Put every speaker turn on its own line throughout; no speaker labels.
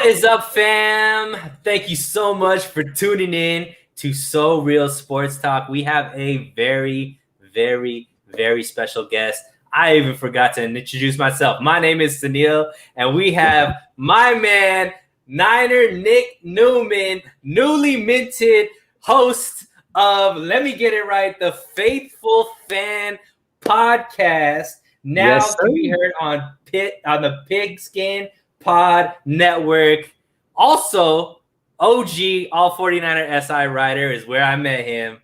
is up, fam? Thank you so much for tuning in to So Real Sports Talk. We have a very, very, very special guest. I even forgot to introduce myself. My name is Sunil, and we have my man, Niner Nick Newman, newly minted host of, let me get it right, the Faithful Fan podcast. Now can be heard on the Pigskin Pod Network. Also, OG All 49er SI writer is where I met him.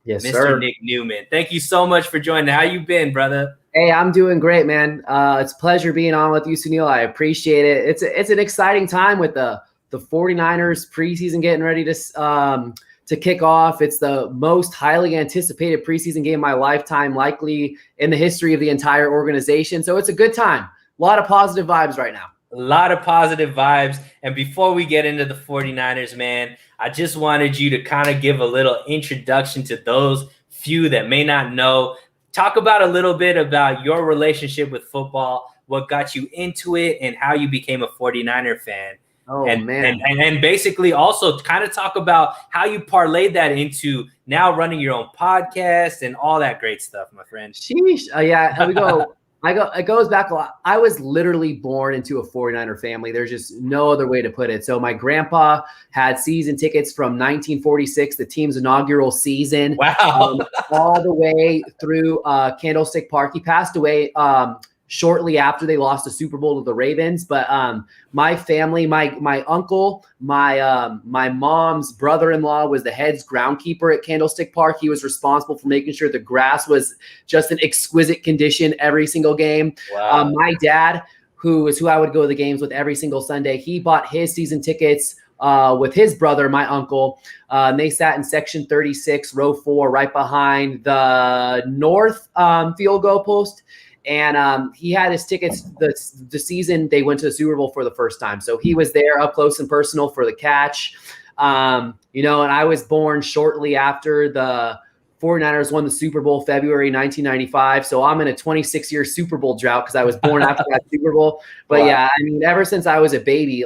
Yes,
Mr.
sir.
Nick Newman. Thank you so much for joining. How you been, brother?
Hey, I'm doing great, man. It's a pleasure being on with you, Sunil. I appreciate it. It's an exciting time with the 49ers preseason getting ready to kick off. It's the most highly anticipated preseason game of my lifetime, likely in the history of the entire organization. So it's a good time. A lot of positive vibes right now.
A lot of positive vibes. And before we get into the 49ers, man, I just wanted you to kind of give a little introduction to those few that may not know. Talk about a little bit about your relationship with football, what got you into it, and how you became a 49er fan.
Oh,
and,
man.
And basically also kind of talk about how you parlayed that into now running your own podcast and all that great stuff, my friend.
Sheesh. Yeah, we go. It goes back a lot. I was literally born into a 49er family. There's just no other way to put it. So my grandpa had season tickets from 1946, the team's inaugural season.
Wow.
All the way through Candlestick Park. He passed away shortly after they lost the Super Bowl to the Ravens. But my family, my uncle, my mom's brother-in-law was the head's groundkeeper at Candlestick Park. He was responsible for making sure the grass was just an exquisite condition every single game.
Wow.
My dad, who I would go to the games with every single Sunday, he bought his season tickets with his brother, my uncle. And they sat in section 36, row 4, right behind the north field goal post. And he had his tickets the season they went to the Super Bowl for the first time. So he was there up close and personal for the catch. And I was born shortly after the 49ers won the Super Bowl, February 1995. So I'm in a 26-year Super Bowl drought because I was born after that Super Bowl. But wow. Yeah, I mean, ever since I was a baby,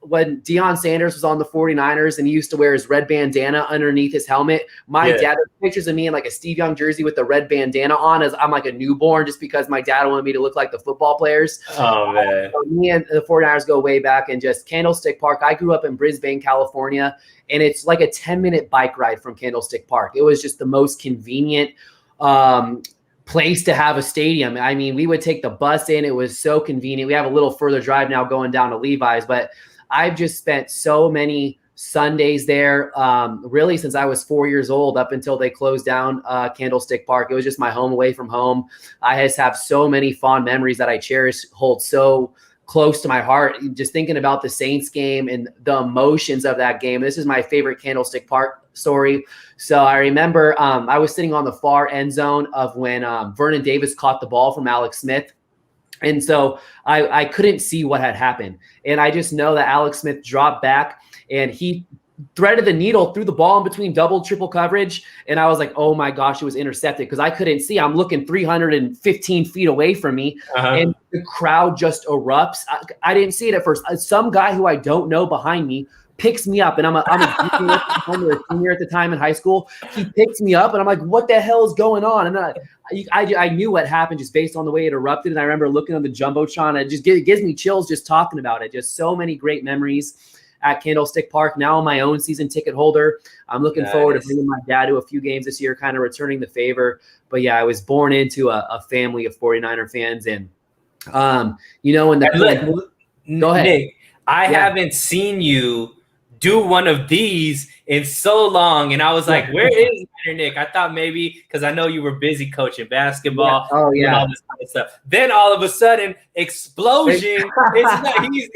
when Deion Sanders was on the 49ers and he used to wear his red bandana underneath his helmet, my dad, there's pictures of me in like a Steve Young jersey with the red bandana on as I'm like a newborn just because my dad wanted me to look like the football players.
Oh, man.
Me and the 49ers go way back, and just Candlestick Park. I grew up in Brisbane, California, and it's like a 10-minute bike ride from Candlestick Park. It was just the most convenient place to have a stadium. I mean, we would take the bus in. It was so convenient. We have a little further drive now going down to Levi's, but I've just spent so many Sundays there, really since I was 4 years old up until they closed down Candlestick Park. It was just my home away from home. I just have so many fond memories that I cherish, hold so close to my heart. Just thinking about the Saints game and the emotions of that game. This is my favorite Candlestick Park story. So I remember I was sitting on the far end zone of when Vernon Davis caught the ball from Alex Smith. And so I couldn't see what had happened. And I just know that Alex Smith dropped back and he threaded the needle through the ball in between double, triple coverage. And I was like, oh my gosh, it was intercepted because I couldn't see. I'm looking 315 feet away from me. And the crowd just erupts. I didn't see it at first. Some guy who I don't know behind me picks me up, and I'm a senior at the time in high school. He picks me up, and I'm like, what the hell is going on? And then I knew what happened just based on the way it erupted. And I remember looking on the Jumbotron. It gives me chills just talking about it. Just so many great memories at Candlestick Park. Now I'm my own season ticket holder. I'm looking forward to bringing my dad to a few games this year, kind of returning the favor. But yeah, I was born into a family of 49er fans. And, go ahead.
Nick, I haven't seen you do one of these in so long, and I was like, where is Niner Nick? I thought maybe because I know you were busy coaching basketball and all this kind of stuff. Then all of a sudden, explosion.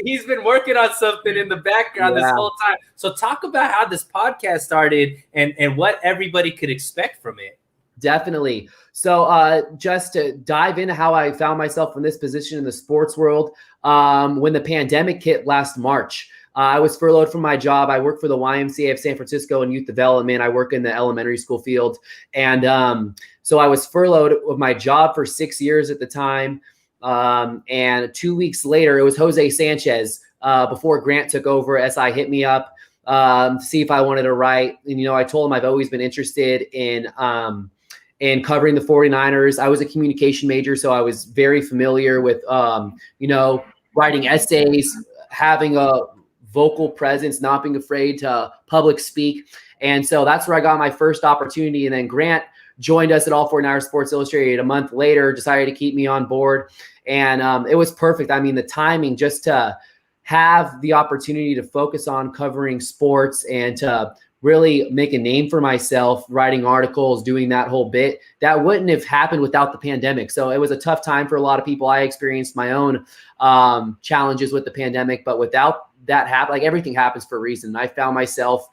He's been working on something in the background this whole time. So talk about how this podcast started and what everybody could expect from it.
Definitely. So just to dive into how I found myself in this position in the sports world, when the pandemic hit last March, I was furloughed from my job. I work for the YMCA of San Francisco in youth development. I work in the elementary school field. And so I was furloughed with my job for 6 years at the time. And 2 weeks later, it was Jose Sanchez before Grant took over. SI hit me up to see if I wanted to write. And, I told him I've always been interested in covering the 49ers. I was a communication major, so I was very familiar with, writing essays, having a vocal presence, not being afraid to public speak. And so that's where I got my first opportunity. And then Grant joined us at All 49ers Sports Illustrated a month later, decided to keep me on board. And it was perfect. I mean, the timing just to have the opportunity to focus on covering sports and to really make a name for myself, writing articles, doing that whole bit, that wouldn't have happened without the pandemic. So it was a tough time for a lot of people. I experienced my own challenges with the pandemic, but without that happen, like everything happens for a reason. I found myself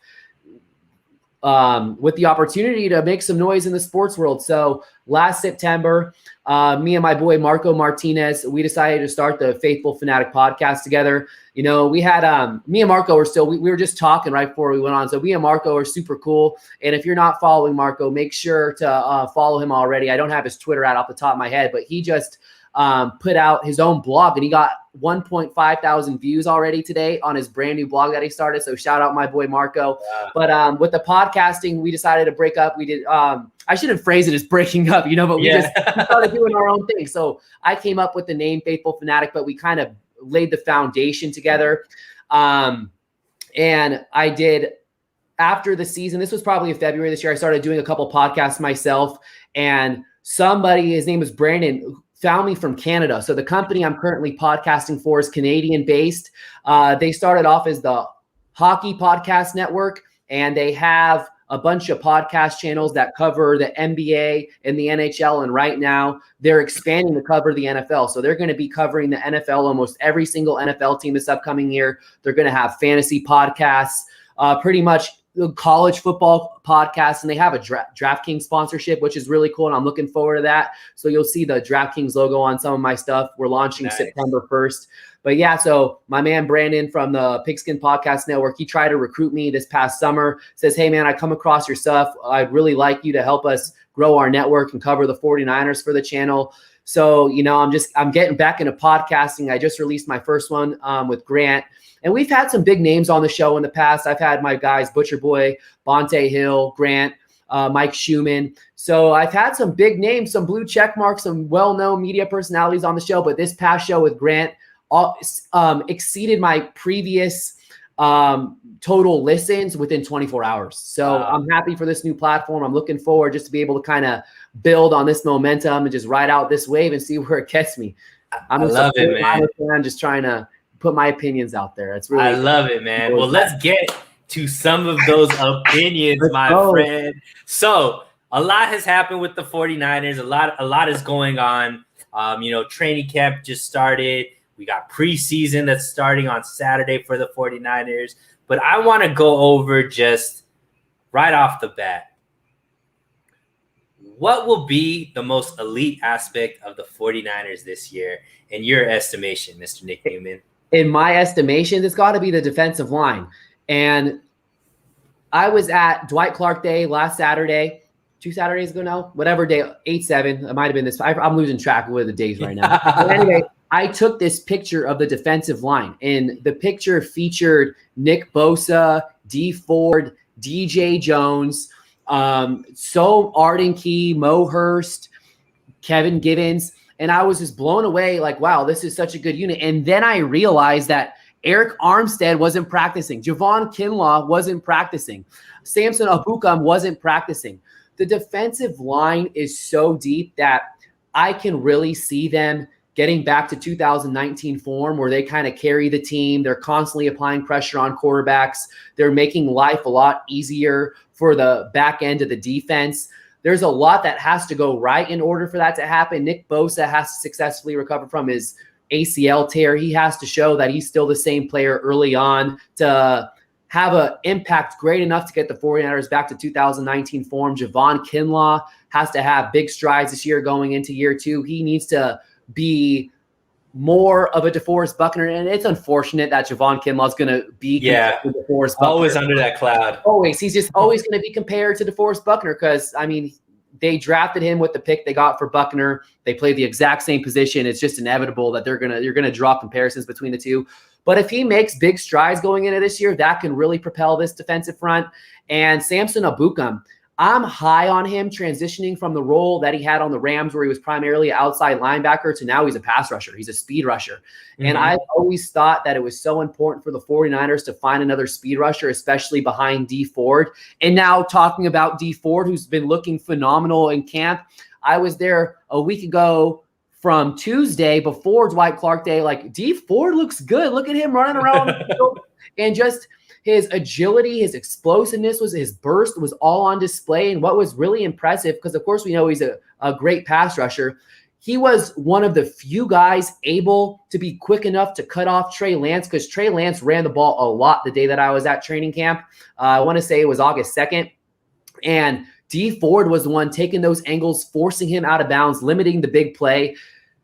with the opportunity to make some noise in the sports world. So last September, me and my boy Marco Martinez, we decided to start the Faithful Fanatic podcast together. We had me and Marco we were just talking right before we went on. So me and Marco are super cool. And if you're not following Marco, make sure to follow him already. I don't have his Twitter off the top of my head, but he just put out his own blog, and he got 1.5 thousand views already today on his brand new blog that he started. So shout out my boy Marco. Yeah. But with the podcasting, we decided to break up. We did. I shouldn't phrase it as breaking up, but we started doing our own thing. So I came up with the name Faithful Fanatic, but we kind of laid the foundation together. And I did, after the season, this was probably in February this year, I started doing a couple podcasts myself, and somebody, his name was Brandon, found me from Canada. So the company I'm currently podcasting for is Canadian based. They started off as the Hockey Podcast Network, and they have a bunch of podcast channels that cover the NBA and the NHL. And right now they're expanding to cover the NFL. So they're going to be covering the NFL, almost every single NFL team this upcoming year. They're going to have fantasy podcasts, pretty much college football podcasts, and they have a DraftKings sponsorship, which is really cool. And I'm looking forward to that. So you'll see the DraftKings logo on some of my stuff. We're launching September 1st. But yeah, so my man Brandon from the Pigskin Podcast Network, he tried to recruit me this past summer, says, hey man, I come across your stuff. I'd really like you to help us grow our network and cover the 49ers for the channel. So, I'm getting back into podcasting. I just released my first one with Grant. And we've had some big names on the show in the past. I've had my guys, Butcher Boy, Bonte Hill, Grant, Mike Schumann. So I've had some big names, some blue check marks, some well-known media personalities on the show. But this past show with Grant exceeded my previous total listens within 24 hours. So I'm happy for this new platform. I'm looking forward just to be able to kind of build on this momentum and just ride out this wave and see where it gets me. I love it, man. I'm just trying to put my opinions out there. It's really,
I love it, man. Well, let's get to some of those opinions, my friend. So a lot has happened with the 49ers. A lot is going on. Training camp just started. We got preseason that's starting on Saturday for the 49ers. But I want to go over just right off the bat, what will be the most elite aspect of the 49ers this year in your estimation, Mr. Nick Newman?
In my estimation, it's got to be the defensive line. And I was at Dwight Clark Day last Saturday, 2 Saturdays ago now, whatever day, 8/7. It might have been this. I'm losing track of what the days right now. But anyway, I took this picture of the defensive line, and the picture featured Nick Bosa, D Ford, DJ Jones, Arden Key, Mo Hurst, Kevin Givens. And I was just blown away, like, wow, this is such a good unit. And then I realized that Eric Armstead wasn't practicing. Javon Kinlaw wasn't practicing. Samson Ebukam wasn't practicing. The defensive line is so deep that I can really see them getting back to 2019 form where they kind of carry the team. They're constantly applying pressure on quarterbacks. They're making life a lot easier for the back end of the defense. There's a lot that has to go right in order for that to happen. Nick Bosa has to successfully recover from his ACL tear. He has to show that he's still the same player early on to have an impact great enough to get the 49ers back to 2019 form. Javon Kinlaw has to have big strides this year going into year two. He needs to be more of a DeForest Buckner, and it's unfortunate that Javon Kinlaw is going to be DeForest Buckner.
Always under that cloud.
Always. He's just always going to be compared to DeForest Buckner because, I mean, they drafted him with the pick they got for Buckner. They play the exact same position. It's just inevitable that you're gonna draw comparisons between the two. But if he makes big strides going into this year, that can really propel this defensive front. And Samson Ebukam, I'm high on him transitioning from the role that he had on the Rams, where he was primarily an outside linebacker, to now he's a pass rusher. He's a speed rusher. Mm-hmm. And I've always thought that it was so important for the 49ers to find another speed rusher, especially behind Dee Ford. And now talking about Dee Ford, who's been looking phenomenal in camp. I was there a week ago from Tuesday before Dwight Clark Day. Like, Dee Ford looks good. Look at him running around the field, and just his agility, his explosiveness, his burst was all on display. And what was really impressive, because of course we know he's a great pass rusher, he was one of the few guys able to be quick enough to cut off Trey Lance, because Trey Lance ran the ball a lot the day that I was at training camp. I want to say it was August 2nd. And Dee Ford was the one taking those angles, forcing him out of bounds, limiting the big play.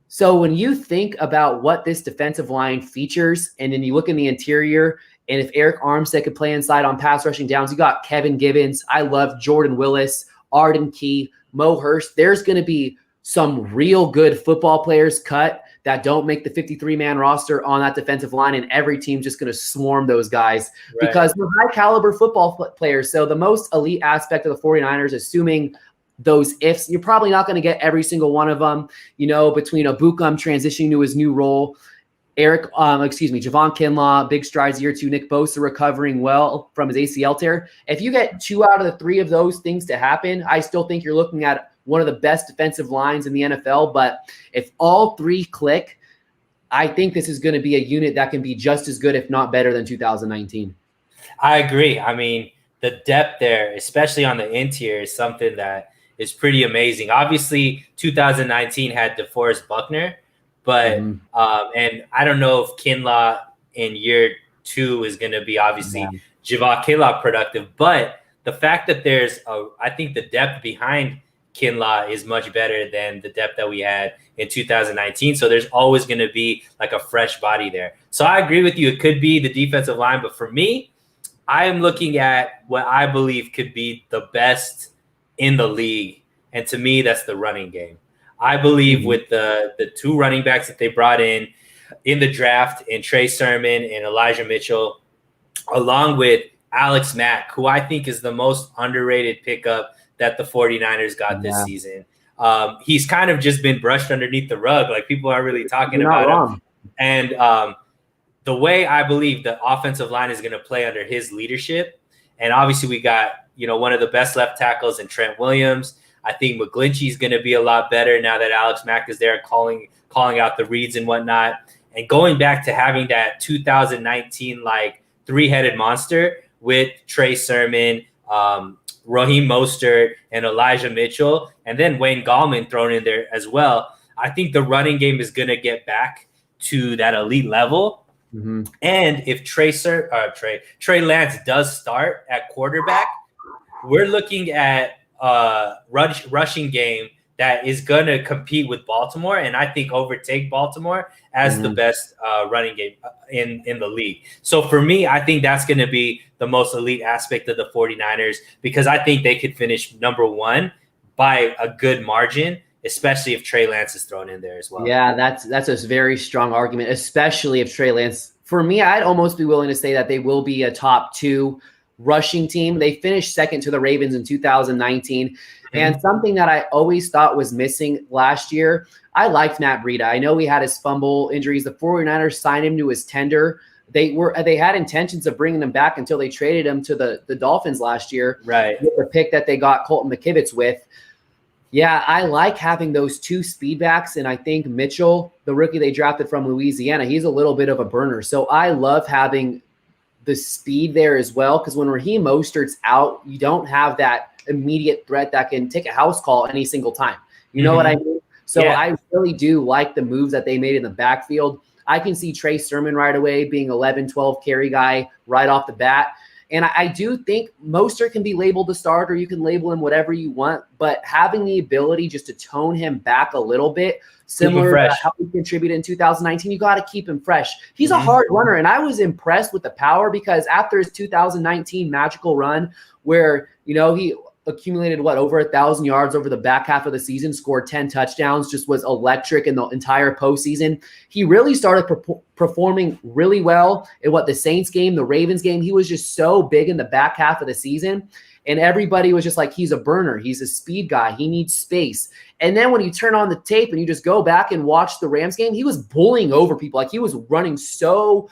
So when you think about what this defensive line features, and then you look in the interior, and if Eric Armstead could play inside on pass rushing downs, you got Kevin Gibbons. I love Jordan Willis, Arden Key, Mo Hurst. There's going to be some real good football players cut that don't make the 53-man roster on that defensive line, and every team's just going to swarm those guys because they're high-caliber football players. So the most elite aspect of the 49ers, assuming those ifs, you're probably not going to get every single one of them, between Ebukam transitioning to his new role, Javon Kinlaw, big strides year 2, Nick Bosa recovering well from his ACL tear. If you get 2 out of the 3 of those things to happen, I still think you're looking at one of the best defensive lines in the NFL. But if all 3 click, I think this is going to be a unit that can be just as good, if not better, than 2019.
I agree. I mean, the depth there, especially on the interior, is something that is pretty amazing. Obviously, 2019 had DeForest Buckner. But and I don't know if Kinlaw in year 2 is going to be obviously Javon Kinlaw productive. But the fact that I think the depth behind Kinlaw is much better than the depth that we had in 2019. So there's always going to be like a fresh body there. So I agree with you. It could be the defensive line. But for me, I am looking at what I believe could be the best in the league. And to me, that's the running game. I believe with the 2 running backs that they brought in the draft, in Trey Sermon and Elijah Mitchell, along with Alex Mack, who I think is the most underrated pickup that the 49ers got this season. He's kind of just been brushed underneath the rug. Like, people aren't really talking about him. And the way I believe the offensive line is going to play under his leadership, and obviously we got, one of the best left tackles in Trent Williams. I think McGlinchey is going to be a lot better now that Alex Mack is there calling out the reads and whatnot. And going back to having that 2019 like 3-headed monster with Trey Sermon, Raheem Mostert, and Elijah Mitchell, and then Wayne Gallman thrown in there as well. I think the running game is going to get back to that elite level. Mm-hmm. And if Trey Lance does start at quarterback, we're looking at rushing game that is going to compete with Baltimore, and I think overtake Baltimore as the best running game in the league. So for me, I think that's going to be the most elite aspect of the 49ers, because I think they could finish number 1 by a good margin, especially if Trey Lance is thrown in there as well.
Yeah, that's a very strong argument, especially if Trey Lance. For me, I'd almost be willing to say that they will be a top 2 rushing team. They finished second to the Ravens in 2019. And something that I always thought was missing last year, I liked Matt Breida. I know he had his fumble injuries. The 49ers signed him to his tender. They had intentions of bringing him back until they traded him to the Dolphins last year.
Right.
With the pick that they got Colton McKivitz with. Yeah, I like having those 2 speed backs. And I think Mitchell, the rookie they drafted from Louisiana, he's a little bit of a burner. So I love having the speed there as well, because when Raheem Mostert's out, you don't have that immediate threat that can take a house call any single time. You know what I mean? So I really do like the moves that they made in the backfield. I can see Trey Sermon right away being 11, 12 carry guy right off the bat. And I do think Mostert can be labeled the starter. You can label him whatever you want, but having the ability just to tone him back a little bit, similar to how he contributed in 2019, you got to keep him fresh. He's a hard runner, and I was impressed with the power, because after his 2019 magical run where, he accumulated over 1,000 yards over the back half of the season, scored 10 touchdowns, just was electric in the entire postseason. He really started performing really well in the Saints game, the Ravens game. He was just so big in the back half of the season. And everybody was just like, he's a burner. He's a speed guy. He needs space. And then when you turn on the tape and you just go back and watch the Rams game, he was bullying over people. Like, he was running so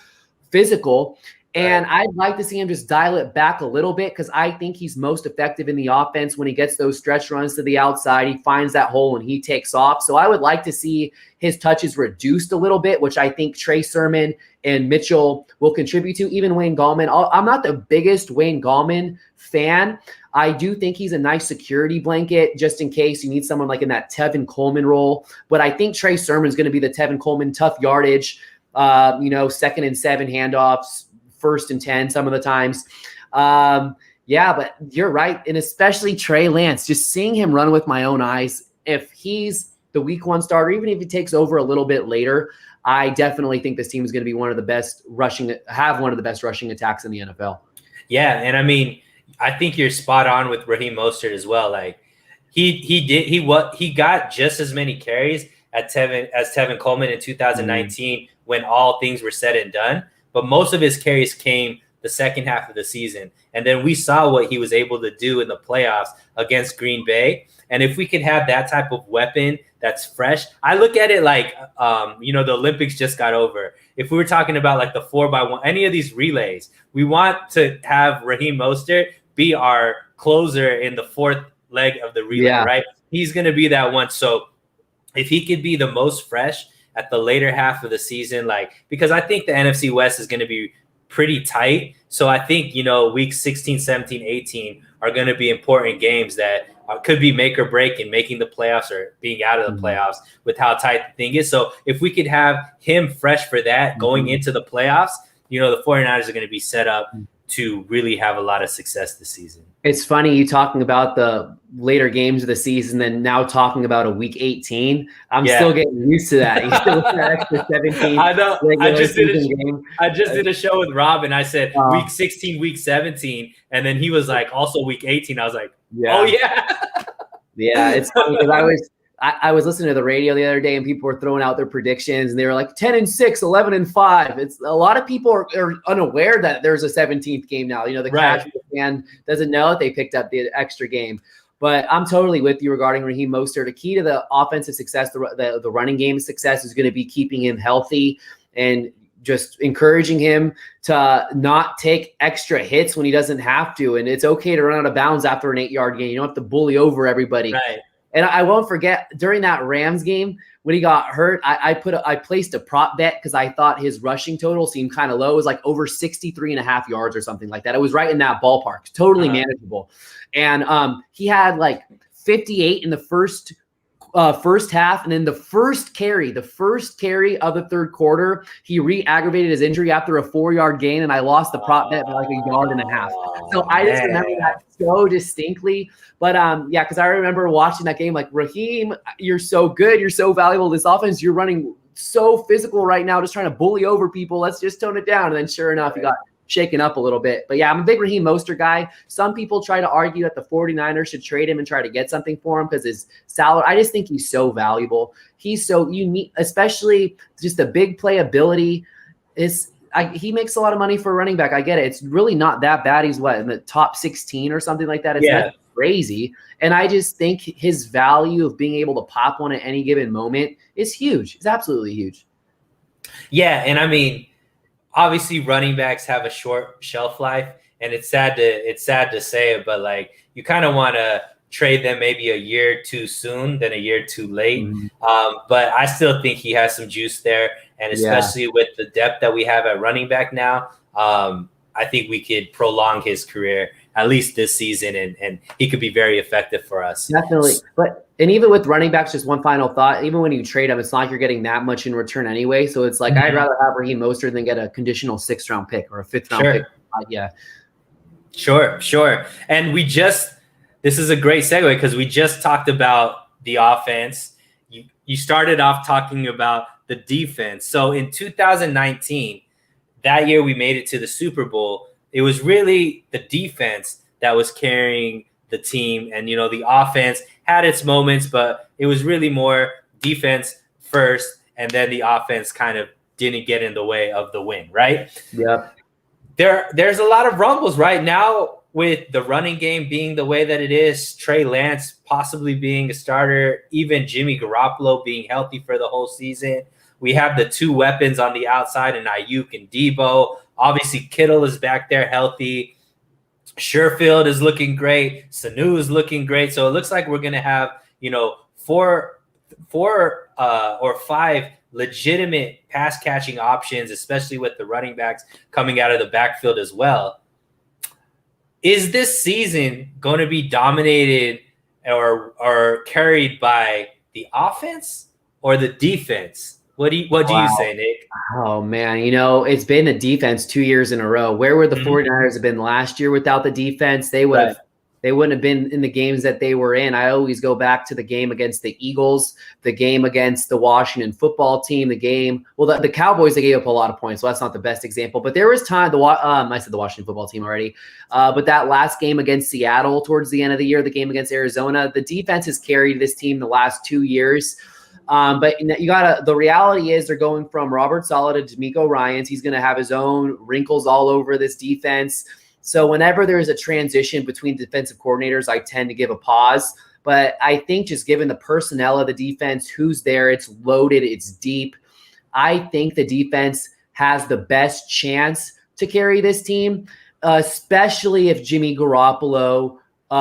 physical. And I'd like to see him just dial it back a little bit, because I think he's most effective in the offense when he gets those stretch runs to the outside. He finds that hole and he takes off. So I would like to see his touches reduced a little bit, which I think Trey Sermon and Mitchell will contribute to. Even Wayne Gallman. I'm not the biggest Wayne Gallman fan. I do think he's a nice security blanket just in case you need someone like in that Tevin Coleman role. But I think Trey Sermon is going to be the Tevin Coleman, tough yardage, 2nd and 7 handoffs, 1st and 10 some of the times. Yeah, but you're right. And especially Trey Lance, just seeing him run with my own eyes, if he's the week 1 starter, even if he takes over a little bit later, I definitely think this team is going to be one of the best rushing attacks in the NFL.
Yeah, and I mean, I think you're spot on with Raheem Mostert as well. Like, he got just as many carries as Tevin Coleman in 2019 when all things were said and done. But most of his carries came the second half of the season. And then we saw what he was able to do in the playoffs against Green Bay. And if we could have that type of weapon that's fresh, I look at it like, the Olympics just got over. If we were talking about like the 4x1, any of these relays, we want to have Raheem Mostert be our closer in the 4th leg of the relay, right? He's going to be that one. So if he could be the most fresh at the later half of the season, because I think the NFC West is going to be pretty tight. So I think, week 16, 17, 18 are going to be important games that could be make or break in making the playoffs or being out of the playoffs with how tight the thing is. So if we could have him fresh for that going into the playoffs, the 49ers are going to be set up to really have a lot of success this season.
It's funny you talking about the later games of the season, then now talking about a week 18. I'm still getting used to that. You still that extra 17.
I know. I just did a show with Rob, and I said week 16, week 17, and then he was like, also week 18. I was like, oh yeah.
Yeah, it's funny because I was listening to the radio the other day, and people were throwing out their predictions, and they were like 10-6, 11-5. It's a lot of people are unaware that there's a 17th game now. The casual fan doesn't know that they picked up the extra game. But I'm totally with you regarding Raheem Mostert. The key to the offensive success, the running game success, is going to be keeping him healthy and just encouraging him to not take extra hits when he doesn't have to. And it's okay to run out of bounds after an 8-yard gain. You don't have to bully over everybody. Right. And I won't forget during that Rams game when he got hurt, I placed a prop bet because I thought his rushing total seemed kind of low. It was like over 63.5 yards or something like that. It was right in that ballpark, totally manageable. And he had like 58 in the first half, and then the first carry of the third quarter, he re-aggravated his injury after a 4-yard gain, and I lost the prop bet by like 1.5 yards. So I just remember that so distinctly. But because I remember watching that game, like, Raheem, you're so good, you're so valuable. This offense, you're running so physical right now, just trying to bully over people. Let's just tone it down. And then sure enough, he got shaken up a little bit. But yeah, I'm a big Raheem Mostert guy. Some people try to argue that the 49ers should trade him and try to get something for him because his salary. I just think he's so valuable. He's so unique, especially just the big playability. He makes a lot of money for a running back. I get it. It's really not that bad. He's in the top 16 or something like that. It's not crazy. And I just think his value of being able to pop one at any given moment is huge. It's absolutely huge.
Yeah, and I mean, obviously running backs have a short shelf life, and it's sad to say it, but like, you kind of want to trade them maybe a year too soon than a year too late. But I still think he has some juice there, and especially with the depth that we have at running back now, I think we could prolong his career at least this season, and he could be very effective for us.
Definitely. And even with running backs, just one final thought, even when you trade them, it's not like you're getting that much in return anyway. So it's like, I'd rather have Raheem Mostert than get a conditional 6th-round pick or a 5th-round pick. Yeah.
Sure. And this is a great segue because we just talked about the offense. You started off talking about the defense. So in 2019, that year we made it to the Super Bowl, it was really the defense that was carrying the team. And, the offense had its moments, but it was really more defense first, and then the offense kind of didn't get in the way of the win, right?
Yep.
There's a lot of rumbles right now with the running game being the way that it is, Trey Lance possibly being a starter, even Jimmy Garoppolo being healthy for the whole season. We have the two weapons on the outside in Ayuk and Debo. Obviously, Kittle is back there healthy. Sherfield is looking great. Sanu is looking great. So it looks like we're going to have, four or five legitimate pass catching options, especially with the running backs coming out of the backfield as well. Is this season going to be dominated or carried by the offense or the defense? What do you say, Nick?
Oh, man. It's been the defense 2 years in a row. Where would the 49ers have been last year without the defense? They wouldn't have been in the games that they were in. I always go back to the game against the Eagles, the game against the Washington football team, the Cowboys, they gave up a lot of points, so that's not the best example. But there was time, I said the Washington football team already, but that last game against Seattle towards the end of the year, the game against Arizona, the defense has carried this team the last 2 years. But the reality is they're going from Robert Saleh to DeMeco Ryans. He's going to have his own wrinkles all over this defense. So whenever there's a transition between defensive coordinators, I tend to give a pause. But I think just given the personnel of the defense, who's there, it's loaded, it's deep. I think the defense has the best chance to carry this team, especially if Jimmy Garoppolo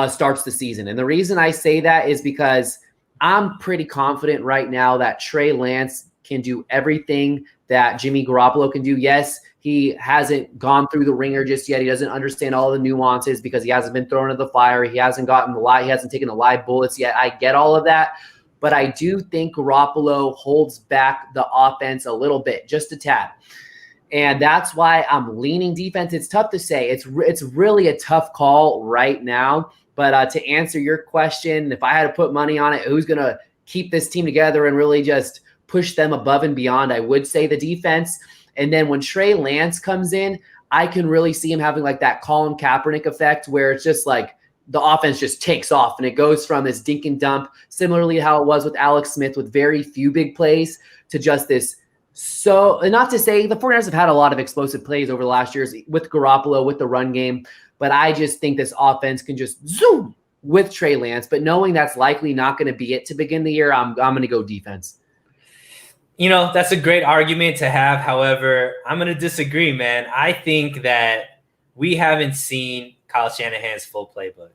starts the season. And the reason I say that is because I'm pretty confident right now that Trey Lance can do everything that Jimmy Garoppolo can do. Yes, he hasn't gone through the ringer just yet. He doesn't understand all the nuances because he hasn't been thrown into the fire. He hasn't taken the live bullets yet. I get all of that. But I do think Garoppolo holds back the offense a little bit, just a tad. And that's why I'm leaning defense. It's tough to say. It's really a tough call right now. But to answer your question, if I had to put money on it, who's going to keep this team together and really just push them above and beyond, I would say the defense. And then when Trey Lance comes in, I can really see him having like that Colin Kaepernick effect where it's just like the offense just takes off and it goes from this dink and dump, similarly how it was with Alex Smith with very few big plays to just this. So, and not to say the 49ers have had a lot of explosive plays over the last years with Garoppolo, with the run game, but I just think this offense can just zoom with Trey Lance. But knowing that's likely not going to be it to begin the year, I'm going to go defense.
That's a great argument to have. However, I'm going to disagree, man. I think that we haven't seen Kyle Shanahan's full playbook.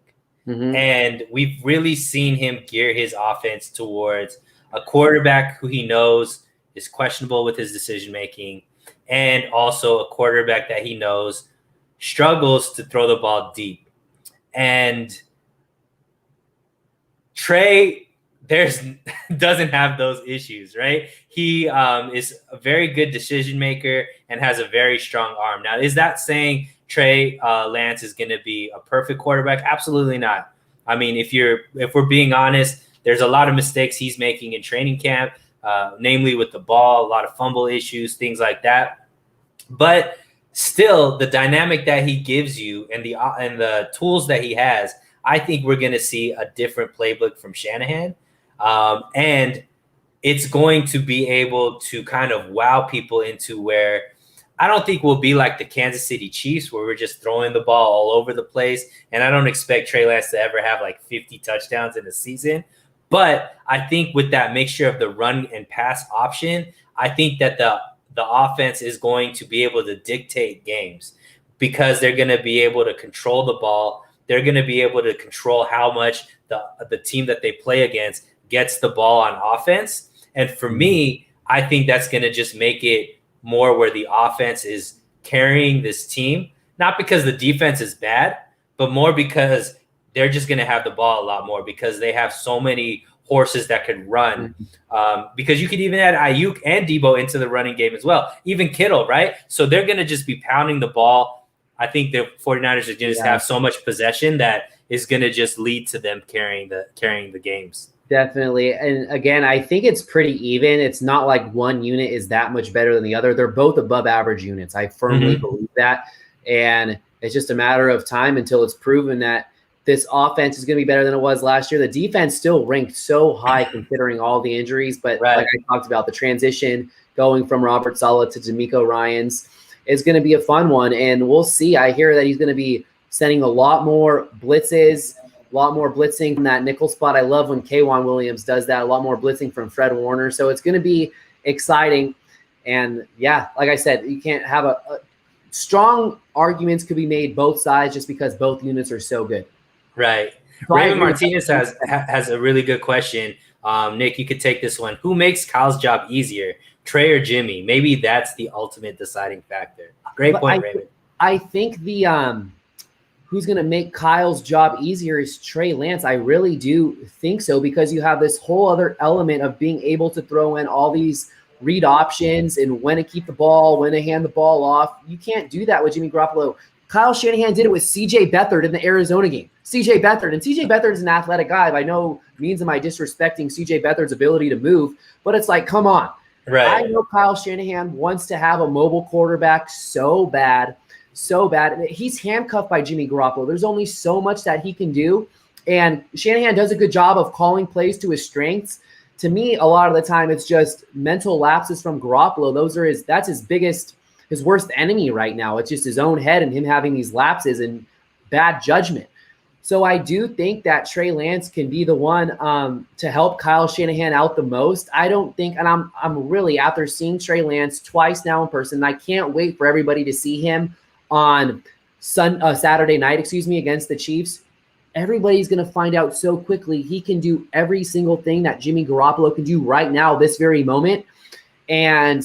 Mm-hmm. And we've really seen him gear his offense towards a quarterback who he knows is questionable with his decision-making, and also a quarterback that he knows struggles to throw the ball deep. And Trey doesn't have those issues, right? He is a very good decision maker and has a very strong arm. Now, is that saying Trey Lance is going to be a perfect quarterback? Absolutely not. I mean, if we're being honest, there's a lot of mistakes he's making in training camp, namely with the ball, a lot of fumble issues, things like that. But still, the dynamic that he gives you and the tools that he has, I think we're going to see a different playbook from Shanahan. And it's going to be able to kind of wow people into where I don't think we'll be like the Kansas City Chiefs where we're just throwing the ball all over the place. And I don't expect Trey Lance to ever have like 50 touchdowns in a season. But I think with that mixture of the run and pass option, I think that the offense is going to be able to dictate games because they're going to be able to control the ball. They're going to be able to control how much the team that they play against gets the ball on offense. And for me, I think that's going to just make it more where the offense is carrying this team, not because the defense is bad, but more because they're just going to have the ball a lot more because they have so many horses that could run. Because you could even add Ayuk and Debo into the running game as well, even Kittle, right? So they're going to just be pounding the ball. I think the 49ers are going to just have so much possession that is going to just lead to them carrying the games.
Definitely. And again, I think it's pretty even. It's not like one unit is that much better than the other. They're both above average units. I firmly believe that. And it's just a matter of time until it's proven that this offense is going to be better than it was last year. The defense still ranked so high considering all the injuries, but like I talked about, the transition going from Robert Saleh to D'Amico Ryans is going to be a fun one, and we'll see. I hear that he's going to be sending a lot more blitzes, a lot more blitzing from that nickel spot. I love when K'Wan Williams does that, a lot more blitzing from Fred Warner. So it's going to be exciting. And yeah, like I said, you can't have a strong arguments could be made both sides just because both units are so good.
Right. Raymond Martinez has a really good question. Nick, you could take this one. Who makes Kyle's job easier, Trey or Jimmy? Maybe that's the ultimate deciding factor. Great point, Raymond.
I think the who's going to make Kyle's job easier is Trey Lance. I really do think so, because you have this whole other element of being able to throw in all these read options and when to keep the ball, when to hand the ball off. You can't do that with Jimmy Garoppolo. Kyle Shanahan did it with C.J. Beathard in the Arizona game. C.J. Beathard. And C.J. Beathard is an athletic guy. By no means am I disrespecting C.J. Beathard's ability to move, but it's like, come on. Right. I know Kyle Shanahan wants to have a mobile quarterback so bad. He's handcuffed by Jimmy Garoppolo. There's only so much that he can do. And Shanahan does a good job of calling plays to his strengths. To me, a lot of the time, it's just mental lapses from Garoppolo. That's his worst enemy right now. It's just his own head and him having these lapses and bad judgment. So I do think that Trey Lance can be the one to help Kyle Shanahan out the most. I don't think, and I'm really, after seeing Trey Lance twice now in person, I can't wait for everybody to see him on Saturday night, against the Chiefs. Everybody's going to find out so quickly he can do every single thing that Jimmy Garoppolo can do right now, this very moment, and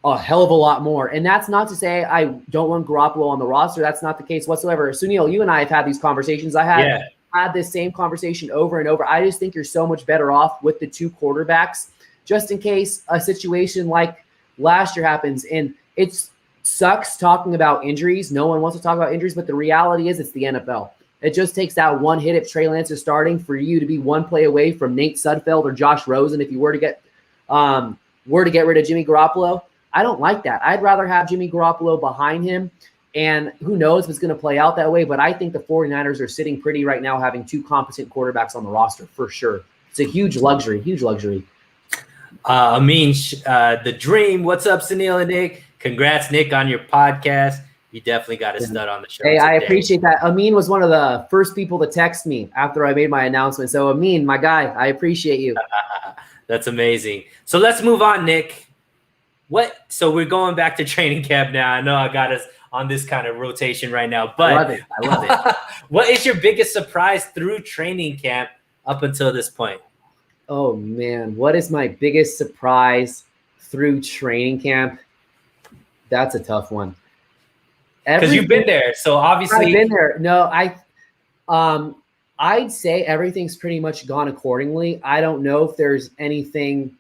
a hell of a lot more. And that's not to say I don't want Garoppolo on the roster. That's not the case whatsoever. Sunil, you and I have had these conversations. I had this same conversation over and over. I just think you're so much better off with the two quarterbacks, just in case a situation like last year happens. And it sucks talking about injuries. No one wants to talk about injuries, but the reality is it's the NFL. It just takes that one hit if Trey Lance is starting for you to be one play away from Nate Sudfeld or Josh Rosen if you were to get rid of Jimmy Garoppolo. I don't like that. I'd rather have Jimmy Garoppolo behind him, and who knows if it's going to play out that way, but I think the 49ers are sitting pretty right now having two competent quarterbacks on the roster for sure. It's a huge luxury.
Amin, the dream. What's up, Sunil and Nick? Congrats, Nick, on your podcast. You definitely got a stud on the show.
Hey, today. I appreciate that. Amin was one of the first people to text me after I made my announcement. So, Amin, my guy, I appreciate you.
That's amazing. So let's move on, Nick. So we're going back to training camp now. I know I got us on this kind of rotation right now, but
I love it.
What is your biggest surprise through training camp up until this point?
Oh, man. What is my biggest surprise through training camp? That's a tough one.
Because you've been there, so obviously
I've been there. No, I'd say everything's pretty much gone accordingly. I don't know if there's anything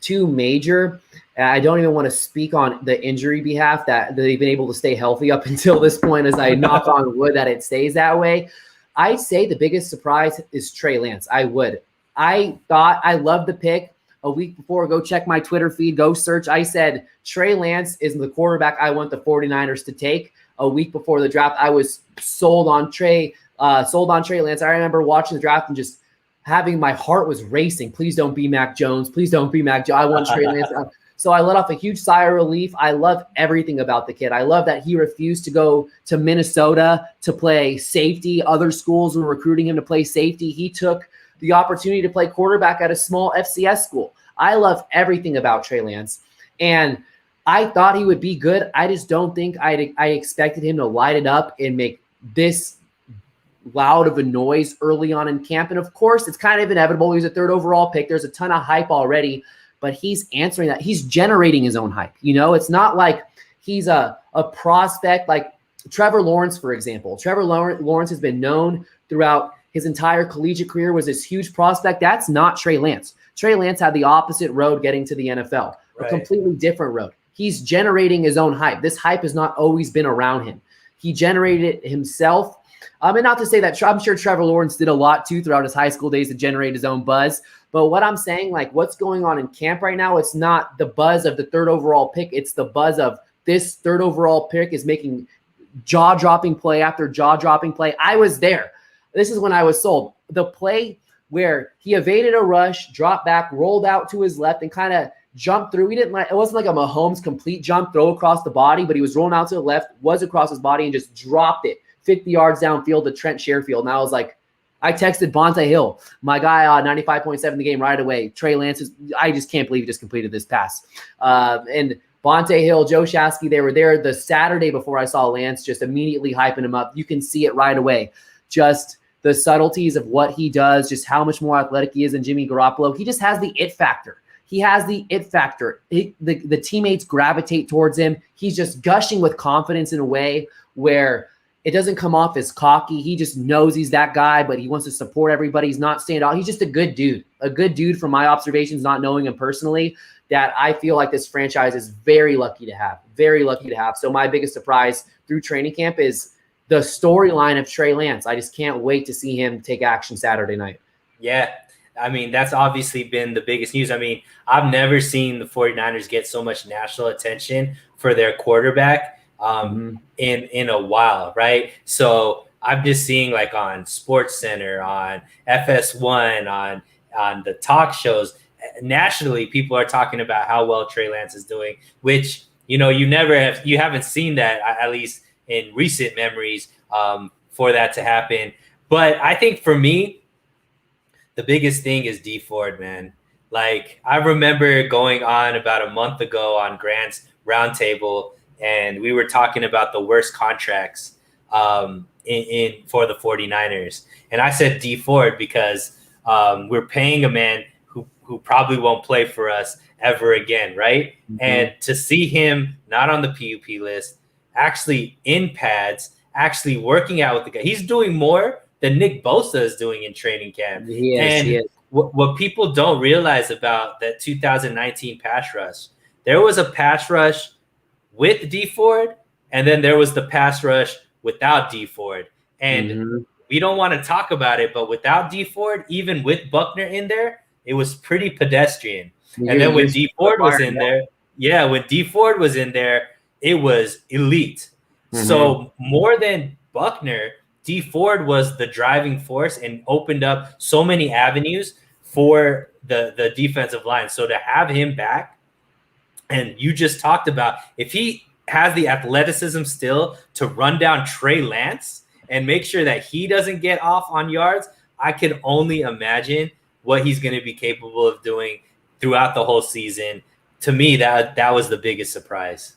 too major. I don't even want to speak on the injury behalf that they've been able to stay healthy up until this point, as I knock on wood that it stays that way. I'd say the biggest surprise is Trey Lance. I thought I loved the pick. A week before, go check my Twitter feed, go search. I said Trey Lance is the quarterback I want the 49ers to take. A week before the draft, I was sold on Trey Lance. I remember watching the draft and just having my heart was racing. Please don't be Mac Jones. Please don't be Mac Jones. I want Trey Lance. So I let off a huge sigh of relief. I love everything about the kid. I love that he refused to go to Minnesota to play safety. Other schools were recruiting him to play safety. He took the opportunity to play quarterback at a small FCS school. I love everything about Trey Lance. And I thought he would be good. I just don't think I expected him to light it up and make this loud of a noise early on in camp. And of course, it's kind of inevitable. He's a third overall pick. There's a ton of hype already, but he's answering that. He's generating his own hype. It's not like he's a prospect like Trevor Lawrence, for example. Trevor Lawrence has been known throughout his entire collegiate career, was this huge prospect. That's not Trey Lance. Trey Lance had the opposite road getting to the NFL, a completely different road. He's generating his own hype. This hype has not always been around him. He generated it himself. And not to say that I'm sure Trevor Lawrence did a lot too throughout his high school days to generate his own buzz. But what I'm saying, like what's going on in camp right now, it's not the buzz of the third overall pick. It's the buzz of this third overall pick is making jaw-dropping play after jaw-dropping play. I was there. This is when I was sold. The play where he evaded a rush, dropped back, rolled out to his left, and kind of jumped through. It wasn't like a Mahomes complete jump throw across the body, but he was rolling out to the left, was across his body, and just dropped it 50 yards downfield to Trent Sherfield. And I was like, I texted Bonta Hill, my guy, 95.7 the game right away. Trey Lance I just can't believe he just completed this pass. And Bonta Hill, Joe Shasky, they were there the Saturday before I saw Lance, just immediately hyping him up. You can see it right away. Just the subtleties of what he does, just how much more athletic he is than Jimmy Garoppolo. He just has the it factor. He has the it factor. The teammates gravitate towards him. He's just gushing with confidence in a way where it doesn't come off as cocky. He just knows he's that guy, but he wants to support everybody. He's not standing out. He's just a good dude from my observations, not knowing him personally, that I feel like this franchise is very lucky to have. So my biggest surprise through training camp is the storyline of Trey Lance. I just can't wait to see him take action Saturday night.
Yeah. I mean, that's obviously been the biggest news. I mean, I've never seen the 49ers get so much national attention for their quarterback in a while, right? So I'm just seeing like on Sports Center, on FS1, on the talk shows, nationally, people are talking about how well Trey Lance is doing, which, you haven't seen that, at least in recent memories, for that to happen. But I think for me, the biggest thing is Dee Ford, man. Like, I remember going on about a month ago on Grant's Roundtable, and we were talking about the worst contracts in for the 49ers. And I said Dee Ford because we're paying a man who probably won't play for us ever again, right? Mm-hmm. And to see him not on the PUP list, actually in pads, actually working out with the guy, he's doing more than Nick Bosa is doing in training camp. He is. What people don't realize about that 2019 pass rush, there was a pass rush with Dee Ford, and then there was the pass rush without Dee Ford. And we don't want to talk about it, but without Dee Ford, even with Buckner in there, it was pretty pedestrian. And then when Dee Ford was in there, when Dee Ford was in there, it was elite. So more than Buckner, Dee Ford was the driving force and opened up so many avenues for the defensive line. So to have him back, and you just talked about, if he has the athleticism still to run down Trey Lance and make sure that he doesn't get off on yards, I can only imagine what he's going to be capable of doing throughout the whole season. To me, that was the biggest surprise.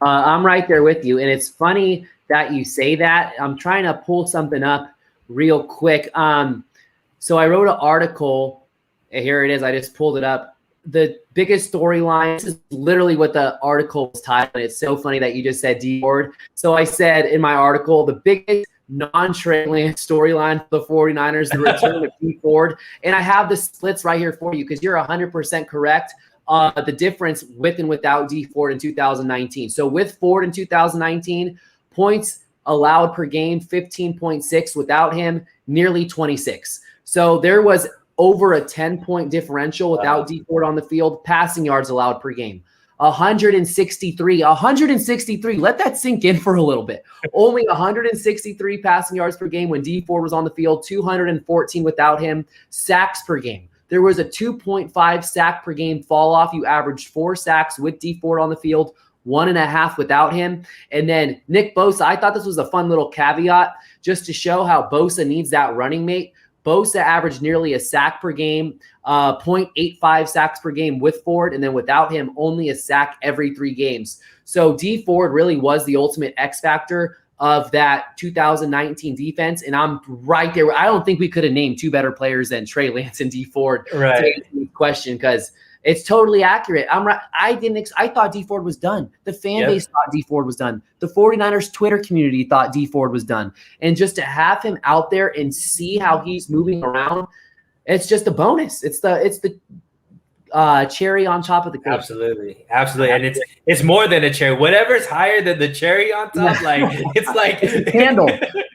I'm right there with you. And it's funny that you say that. I'm trying to pull something up real quick. So I wrote an article. Here it is. I just pulled it up. The biggest storyline. This is literally what the article was titled. It's so funny that you just said Dee Ford. So I said in my article, the biggest non-Trey Lance storyline for the 49ers, the return of Dee Ford. And I have the splits right here for you because you're 100% correct. The difference with and without Dee Ford in 2019. So with Ford in 2019, points allowed per game, 15.6. Without him, nearly 26. So there was over a 10-point differential without Dee Ford on the field. Passing yards allowed per game, 163. 163. Let that sink in for a little bit. Only 163 passing yards per game when Dee Ford was on the field, 214 without him. Sacks per game. There was a 2.5 sack per game fall off. You averaged 4 sacks with Dee Ford on the field, 1.5 without him. And then Nick Bosa, I thought this was a fun little caveat just to show how Bosa needs that running mate. Bosa averaged nearly a sack per game, 0.85 sacks per game with Ford, and then without him, only a sack every 3 games. So Dee Ford really was the ultimate X factor of that 2019 defense, and I'm right there. I don't think we could have named 2 better players than Trey Lance and Dee Ford to answer the question, because it's totally accurate. I'm right. I thought Dee Ford was done. The fan base thought Dee Ford was done. The 49ers Twitter community thought Dee Ford was done. And just to have him out there and see how he's moving around, it's just a bonus. It's the cherry on top of the cake.
Absolutely. And it's more than a cherry. Whatever's higher than the cherry on top, like it's like
candle.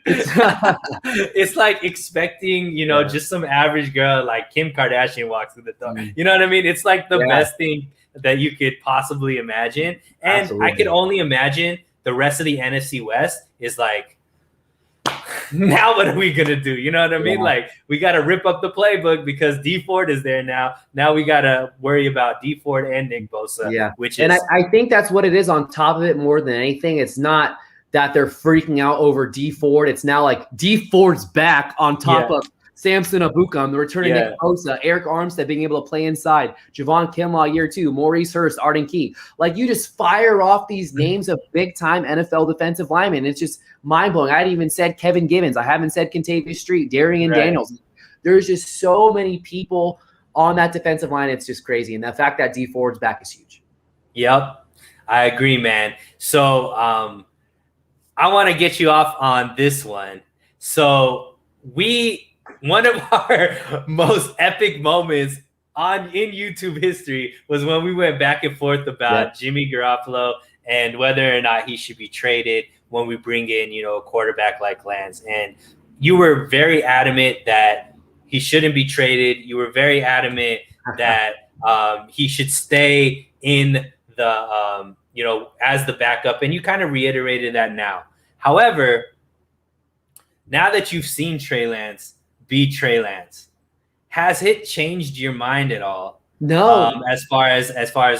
It's like expecting, just some average girl like Kim Kardashian walks through the door. You know what I mean? It's like the best thing that you could possibly imagine. And I could only imagine the rest of the NFC West is like, now what are we gonna do? You know what I mean?
Yeah.
Like, we got to rip up the playbook because D Ford is there now. Now we got to worry about D Ford and Nick Bosa.
Yeah.
Which
And
is,
I think that's what it is on top of it more than anything. It's not that they're freaking out over D Ford. It's now like D Ford's back on top of Samson Ebukam, the returning Nick Bosa, Eric Armstead being able to play inside, Javon Kinlaw year 2, Maurice Hurst, Arden Key. Like, you just fire off these names of big-time NFL defensive linemen. It's just mind-blowing. I hadn't even said Kevin Givens. I haven't said Contavious Street, Darian Daniels. There's just so many people on that defensive line. It's just crazy. And the fact that D Ford's back is huge.
Yep, I agree, man. So I want to get you off on this one. So one of our most epic moments in YouTube history was when we went back and forth about Jimmy Garoppolo and whether or not he should be traded when we bring in, a quarterback like Lance. And you were very adamant that he shouldn't be traded. You were very adamant that he should stay in the, as the backup. And you kind of reiterated that now. However, now that you've seen Trey Lance be Trey Lance, has it changed your mind at all?
No.
As far as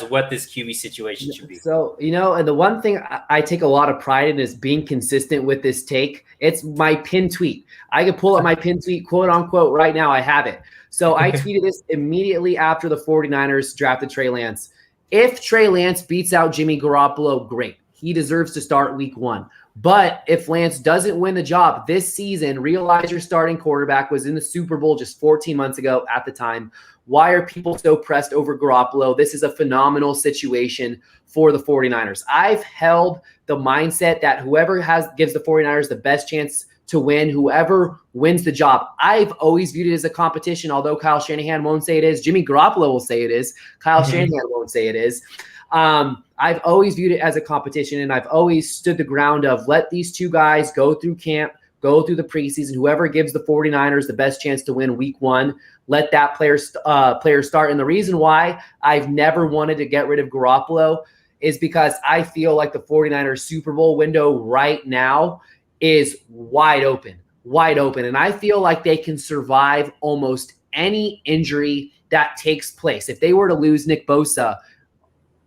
what this QB situation should be.
So, and the one thing I take a lot of pride in is being consistent with this take. It's my pinned tweet. I can pull up my pinned tweet, quote unquote, right now. I have it. So I tweeted this immediately after the 49ers drafted Trey Lance. If Trey Lance beats out Jimmy Garoppolo, great. He deserves to start week 1. But if Lance doesn't win the job this season, realize your starting quarterback was in the Super Bowl just 14 months ago at the time. Why are people so pressed over Garoppolo? This is a phenomenal situation for the 49ers. I've held the mindset that whoever gives the 49ers the best chance to win, whoever wins the job. I've always viewed it as a competition, although Kyle Shanahan won't say it is. Jimmy Garoppolo will say it is. Kyle Shanahan won't say it is. I've always viewed it as a competition, and I've always stood the ground of let these two guys go through camp, go through the preseason. Whoever gives the 49ers the best chance to win week 1, let that player start. And the reason why I've never wanted to get rid of Garoppolo is because I feel like the 49ers Super Bowl window right now is wide open. And I feel like they can survive almost any injury that takes place. If they were to lose Nick Bosa,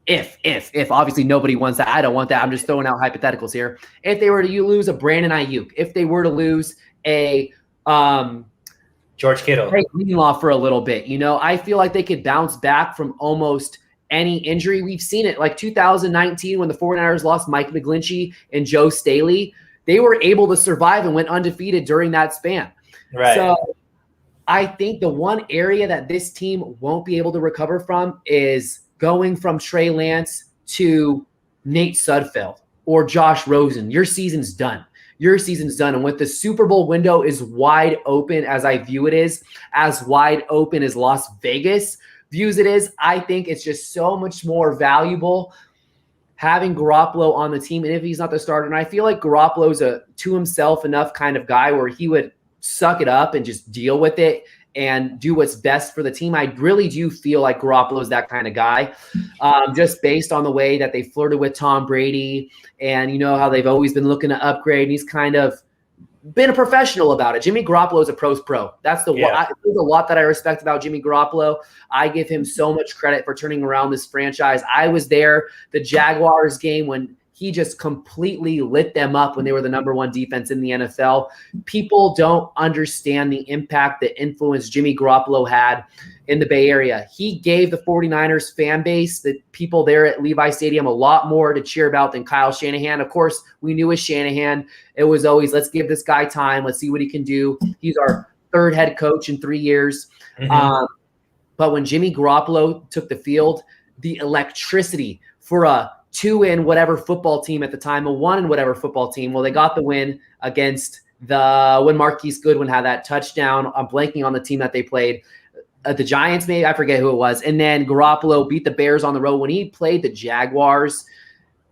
if obviously nobody wants that. I don't want that. I'm just throwing out hypotheticals here. If they were to lose a Brandon Ayuk, if they were to lose a
George Kittle,
Greenlaw for a little bit, I feel like they could bounce back from almost any injury. We've seen it like 2019 when the 49ers lost Mike McGlinchey and Joe Staley. They were able to survive and went undefeated during that span.
Right.
So I think the one area that this team won't be able to recover from is going from Trey Lance to Nate Sudfeld or Josh Rosen. Your season's done. And with the Super Bowl window is wide open, as I view it is, as wide open as Las Vegas views it is, I think it's just so much more valuable having Garoppolo on the team. And if he's not the starter, and I feel like Garoppolo's a to himself enough kind of guy where he would suck it up and just deal with it and do what's best for the team. I really do feel like Garoppolo is that kind of guy, just based on the way that they flirted with Tom Brady and how they've always been looking to upgrade. And he's kind of been a professional about it. Jimmy Garoppolo is a pro's pro. That's there's a lot that I respect about Jimmy Garoppolo. I give him so much credit for turning around this franchise. I was there, the Jaguars game, when he just completely lit them up when they were the number 1 defense in the NFL. People don't understand the impact, the influence Jimmy Garoppolo had in the Bay Area. He gave the 49ers fan base, the people there at Levi Stadium, a lot more to cheer about than Kyle Shanahan. Of course, we knew with Shanahan, it was always, let's give this guy time. Let's see what he can do. He's our 3rd head coach in 3 years. But when Jimmy Garoppolo took the field, the electricity for a 2-in whatever football team at the time, a 1-in whatever football team. Well, they got the win against when Marquise Goodwin had that touchdown. I'm blanking on the team that they played. The Giants, maybe, I forget who it was. And then Garoppolo beat the Bears on the road when he played the Jaguars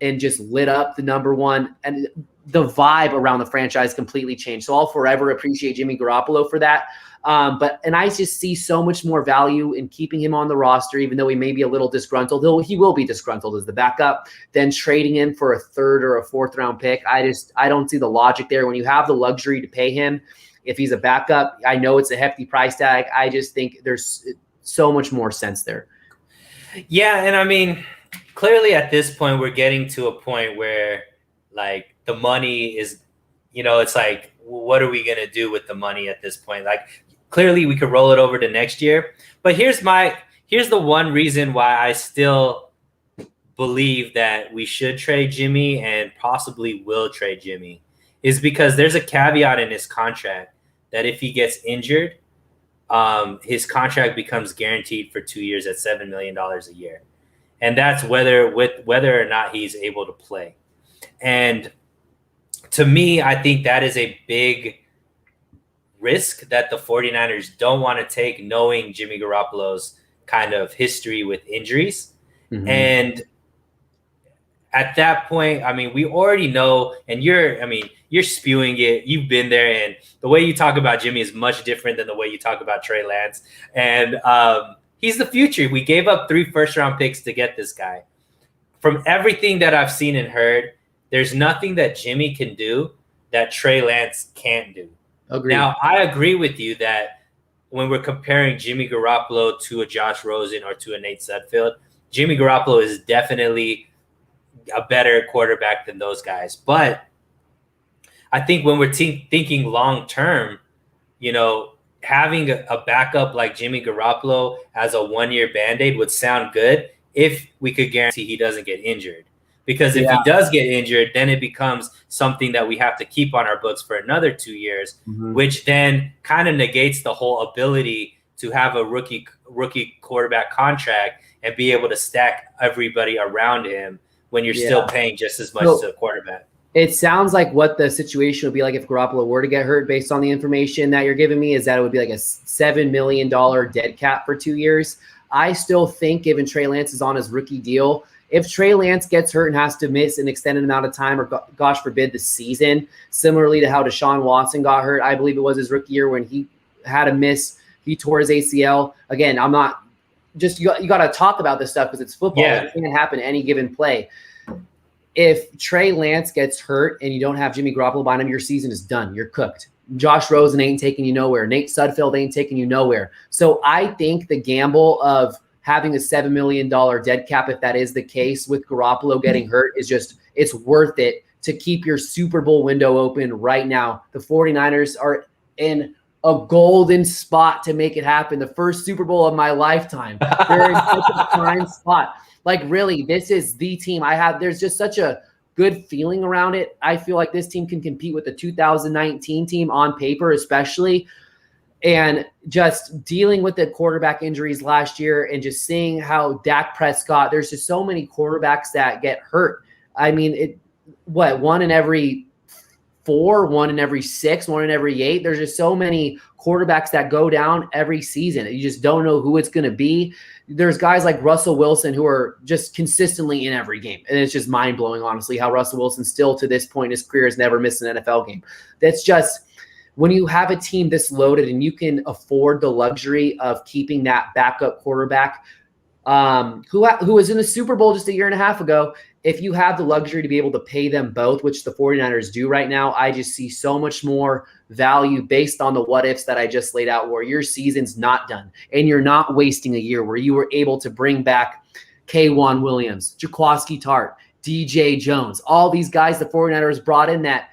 and just lit up the number 1. And the vibe around the franchise completely changed. So I'll forever appreciate Jimmy Garoppolo for that. And I just see so much more value in keeping him on the roster, even though he may be a little disgruntled. He will be disgruntled as the backup, than trading him for a third or a fourth round pick. I don't see the logic there. When you have the luxury to pay him, if he's a backup, I know it's a hefty price tag. I just think there's so much more sense there.
Yeah, and I mean, clearly at this point, we're getting to a point where, like, the money is, it's like, what are we going to do with the money at this point? Like, clearly we could roll it over to next year. But here's the one reason why I still believe that we should trade Jimmy and possibly will trade Jimmy, is because there's a caveat in his contract that if he gets injured, his contract becomes guaranteed for 2 years at $7 million a year. And that's whether or not he's able to play. And to me, I think that is a big risk that the 49ers don't want to take, knowing Jimmy Garoppolo's kind of history with injuries. Mm-hmm. And at that point, I mean, we already know, and you're spewing it. You've been there, and the way you talk about Jimmy is much different than the way you talk about Trey Lance. And he's the future. We gave up 3 first-round picks to get this guy. From everything that I've seen and heard, there's nothing that Jimmy can do that Trey Lance can't do.
Agreed.
Now, I agree with you that when we're comparing Jimmy Garoppolo to a Josh Rosen or to a Nate Sudfeld, Jimmy Garoppolo is definitely a better quarterback than those guys. But I think when we're thinking long-term, having a backup like Jimmy Garoppolo as a 1-year Band-Aid would sound good if we could guarantee he doesn't get injured. Because if he does get injured, then it becomes something that we have to keep on our books for another 2 years, mm-hmm. which then kind of negates the whole ability to have a rookie quarterback contract and be able to stack everybody around him when you're still paying just as much to the quarterback.
It sounds like what the situation would be like if Garoppolo were to get hurt, based on the information that you're giving me, is that it would be like a $7 million dead cap for 2 years. I still think, given Trey Lance is on his rookie deal, if Trey Lance gets hurt and has to miss an extended amount of time, or gosh forbid, the season, similarly to how Deshaun Watson got hurt, I believe it was his rookie year when he had a miss, he tore his ACL. Again, I'm not just, you got to talk about this stuff because it's football. Yeah. It can't happen any given play. If Trey Lance gets hurt and you don't have Jimmy Garoppolo behind him, your season is done. You're cooked. Josh Rosen ain't taking you nowhere. Nate Sudfeld ain't taking you nowhere. So I think the gamble of having a $7 million dead cap, if that is the case with Garoppolo getting hurt, is just, it's worth it to keep your Super Bowl window open right now. The 49ers are in a golden spot to make it happen. The first Super Bowl of my lifetime. They're in such a prime spot. Like, really, this is the team there's just such a good feeling around it. I feel like this team can compete with the 2019 team on paper, especially. And just dealing with the quarterback injuries last year and just seeing how Dak Prescott, there's just so many quarterbacks that get hurt. I mean, 1 in every 4, 1 in every 6, 1 in every 8. There's just so many quarterbacks that go down every season. You just don't know who it's going to be. There's guys like Russell Wilson who are just consistently in every game. And it's just mind-blowing, honestly, how Russell Wilson still to this point in his career has never missed an NFL game. That's just, when you have a team this loaded and you can afford the luxury of keeping that backup quarterback who was in the Super Bowl just a year and a half ago, if you have the luxury to be able to pay them both, which the 49ers do right now, I just see so much more value based on the what-ifs that I just laid out, where your season's not done and you're not wasting a year, where you were able to bring back K'Wan Williams, Jaquiski Tartt, DJ Jones, all these guys the 49ers brought in that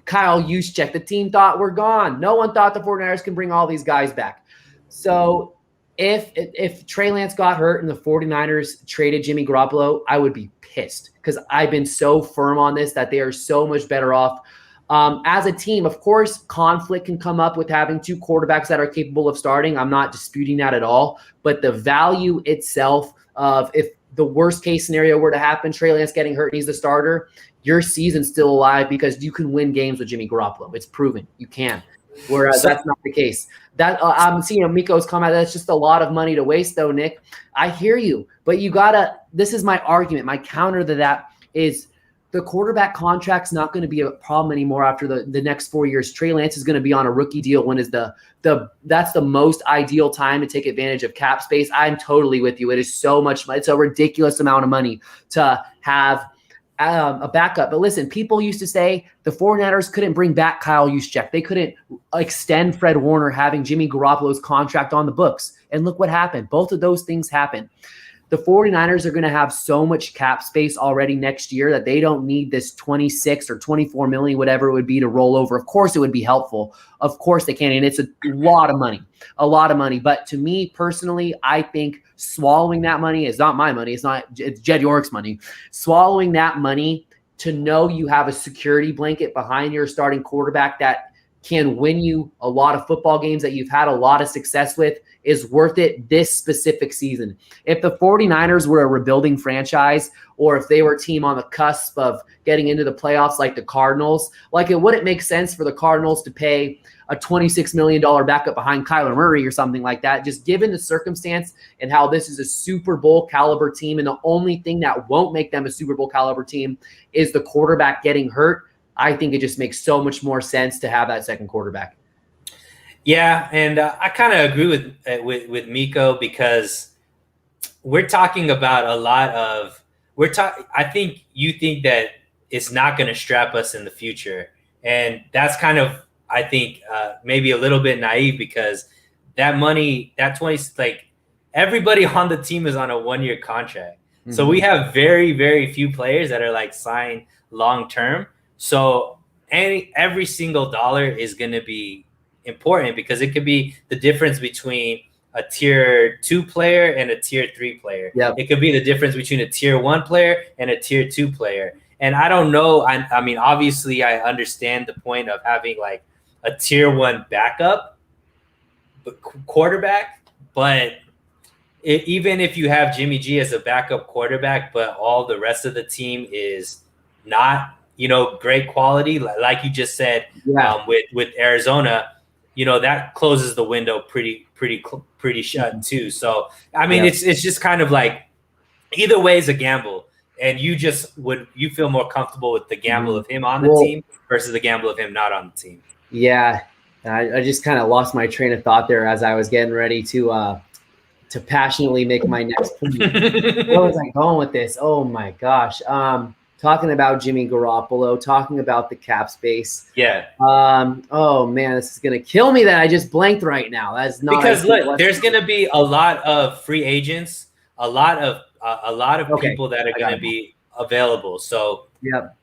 Kyle Juszczyk, the team thought were gone. No one thought the 49ers can bring all these guys back. So if Trey Lance got hurt and the 49ers traded Jimmy Garoppolo, I would be pissed, because I've been so firm on this that they are so much better off. As a team, of course, conflict can come up with having 2 quarterbacks that are capable of starting. I'm not disputing that at all. But the value itself of, if the worst case scenario were to happen, Trey Lance getting hurt and he's the starter, your season's still alive because you can win games with Jimmy Garoppolo. It's proven you can. Whereas that's not the case. That I'm seeing Miko's comment. That's just a lot of money to waste, though, Nick. I hear you, but you gotta. This is my argument. My counter to that is, the quarterback contract's not going to be a problem anymore after the next 4 years. Trey Lance is going to be on a rookie deal when is that's the most ideal time to take advantage of cap space. I'm totally with you. It is so much. It's a ridiculous amount of money to have a backup. But listen, people used to say the 49ers couldn't bring back Kyle Juszczyk. They couldn't extend Fred Warner having Jimmy Garoppolo's contract on the books. And look what happened. Both of those things happened. The 49ers are going to have so much cap space already next year that they don't need this 26 or 24 million, whatever it would be, to roll over. Of course, it would be helpful. Of course they can. And it's a lot of money. But to me personally, I think swallowing that money is not my money. It's Jed York's money. Swallowing that money to know you have a security blanket behind your starting quarterback that can win you a lot of football games that you've had a lot of success with is worth it this specific season. If the 49ers were a rebuilding franchise, or if they were a team on the cusp of getting into the playoffs like the Cardinals, like it wouldn't make sense for the Cardinals to pay a $26 million backup behind Kyler Murray or something like that, just given the circumstance and how this is a Super Bowl caliber team. And the only thing that won't make them a Super Bowl caliber team is the quarterback getting hurt. I think it just makes so much more sense to have that second quarterback.
Yeah, and I kind of agree with Miko, because we're talking about a lot of I think you think that it's not going to strap us in the future, and that's kind of, I think, maybe a little bit naive, because that money, that 20, like everybody on the team is on a 1-year contract, so we have very, very few players that are like signed long term. So every single dollar is going to be important, because it could be the difference between a tier 2 player and a tier 3 player.
Yep.
It could be the difference between a tier 1 player and a tier 2 player. And I don't know. I mean, obviously, I understand the point of having like a tier 1 backup quarterback, but even if you have Jimmy G as a backup quarterback, but all the rest of the team is not, great quality, like you just said, with Arizona, that closes the window pretty shut too. So, I mean, it's just kind of like either way is a gamble, and you feel more comfortable with the gamble of him on the team versus the gamble of him not on the team.
Yeah. I just kind of lost my train of thought there as I was getting ready to passionately make my next point. Where was I going with this? Oh my gosh. Talking about Jimmy Garoppolo, talking about the cap space.
Yeah.
Oh man, this is gonna kill me that I just blanked right now. That's not,
because look, there's gonna be a lot of free agents, a lot of people that are gonna be available. So
yep.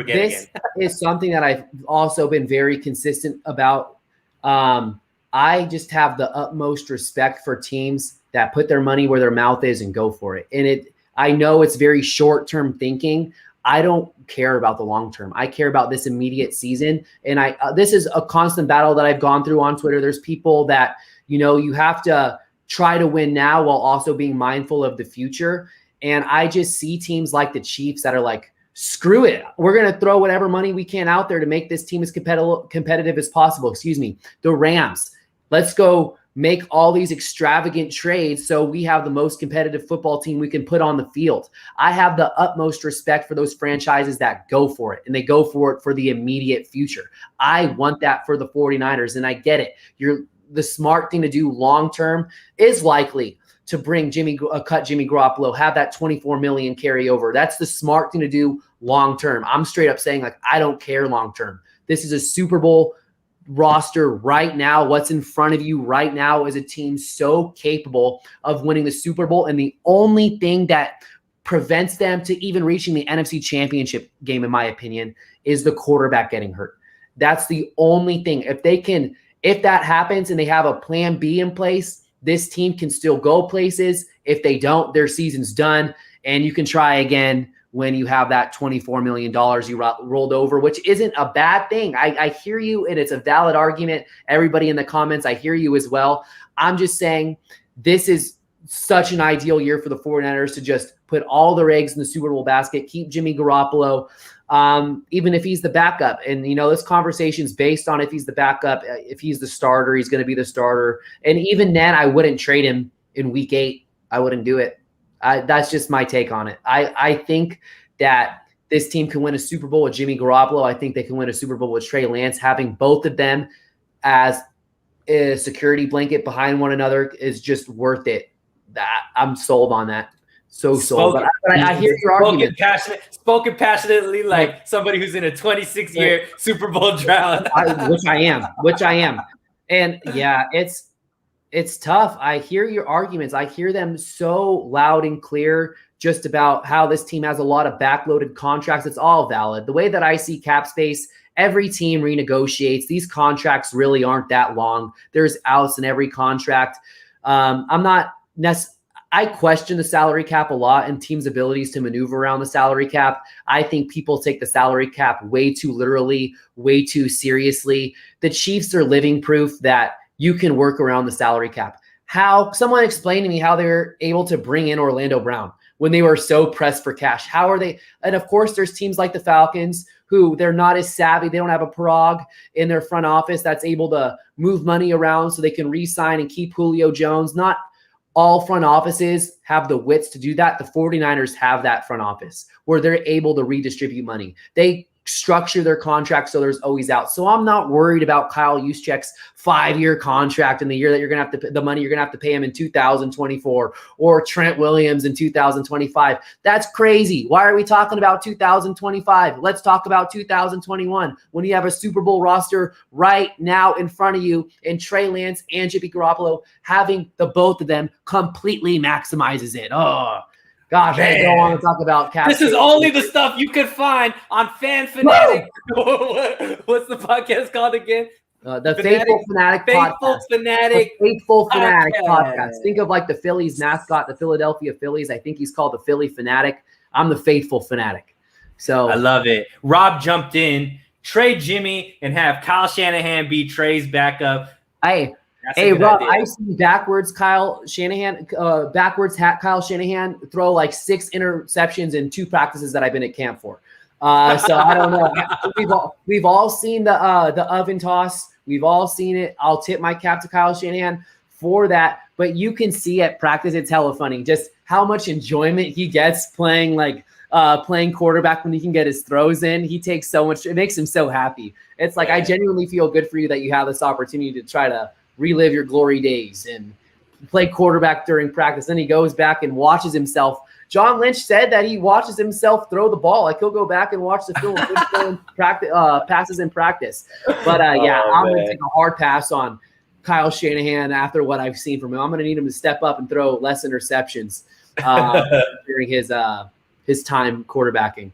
This
is something that I've also been very consistent about. I just have the utmost respect for teams that put their money where their mouth is and go for it. And I know it's very short-term thinking. I don't care about the long term. I care about this immediate season. And this is a constant battle that I've gone through on Twitter. There's people that, you have to try to win now while also being mindful of the future. And I just see teams like the Chiefs that are like, screw it. We're going to throw whatever money we can out there to make this team as competitive as possible. Excuse me. The Rams, let's go make all these extravagant trades so we have the most competitive football team we can put on the field. I have the utmost respect for those franchises that go for it, and they go for it for the immediate future. I want that for the 49ers, and I get it. The smart thing to do long-term is likely to bring cut Jimmy Garoppolo, have that 24 million carryover. That's the smart thing to do long-term. I'm straight up saying, like, I don't care long-term. This is a Super Bowl roster right now. What's in front of you right now is a team so capable of winning the Super Bowl. And the only thing that prevents them to even reaching the NFC Championship game, in my opinion, is the quarterback getting hurt. That's the only thing. If that happens and they have a plan B in place, this team can still go places. If they don't, their season's done. And you can try again when you have that $24 million you rolled over, which isn't a bad thing. I hear you, and it's a valid argument. Everybody in the comments, I hear you as well. I'm just saying this is such an ideal year for the 49ers to just put all their eggs in the Super Bowl basket, keep Jimmy Garoppolo, even if he's the backup. And, this conversation is based on if he's the backup. If he's the starter, he's going to be the starter. And even then, I wouldn't trade him in week 8. I wouldn't do it. That's just my take on it. I think that this team can win a Super Bowl with Jimmy Garoppolo. I think they can win a Super Bowl with Trey Lance. Having both of them as a security blanket behind one another is just worth it. That I'm sold on that. So sold. But I hear your argument.
Spoken passionately like somebody who's in a 26-year Super Bowl drought.
Which I am. And yeah, it's tough. I hear your arguments. I hear them so loud and clear just about how this team has a lot of backloaded contracts. It's all valid. The way that I see cap space, every team renegotiates. These contracts really aren't that long. There's outs in every contract. I question the salary cap a lot and teams' abilities to maneuver around the salary cap. I think people take the salary cap way too literally, way too seriously. The Chiefs are living proof that you can work around the salary cap. How someone explained to me how they were able to bring in Orlando Brown when they were so pressed for cash. How are they? And of course, there's teams like the Falcons who they're not as savvy. They don't have a Parag in their front office that's able to move money around so they can re-sign and keep Julio Jones. Not all front offices have the wits to do that. The 49ers have that front office where they're able to redistribute money. They structure their contract so there's always out. So I'm not worried about Kyle Juszczyk's 5-year contract in the year that you're going to have to the money you're going to have to pay him in 2024 or Trent Williams in 2025. That's crazy. Why are we talking about 2025? Let's talk about 2021 when you have a Super Bowl roster right now in front of you and Trey Lance and Jimmy Garoppolo having the both of them completely maximizes it. Oh, gosh, I don't want to talk about cap.
This is only the stuff you could find on Fan Fanatic. What's the podcast called again?
The Faithful Fanatic Podcast. Faithful Fanatic Podcast. Think of like the Phillies mascot, the Philadelphia Phillies. I think he's called the Philly Fanatic. I'm the Faithful Fanatic. So
I love it. Rob jumped in, trade Jimmy, and have Kyle Shanahan be Trey's backup.
Hey, Rob, I see backwards Kyle Shanahan throw like 6 interceptions in 2 practices that I've been at camp for. So I don't know. We've all seen the oven toss. We've all seen it. I'll tip my cap to Kyle Shanahan for that. But you can see at practice, it's hella funny just how much enjoyment he gets playing quarterback when he can get his throws in. He takes so much. It makes him so happy. It's like, I genuinely feel good for you that you have this opportunity to try to relive your glory days and play quarterback during practice. Then he goes back and watches himself. John Lynch said that he watches himself throw the ball. Like he'll go back and watch the film passes in practice. But I'm going to take a hard pass on Kyle Shanahan after what I've seen from him. I'm going to need him to step up and throw less interceptions during his time quarterbacking.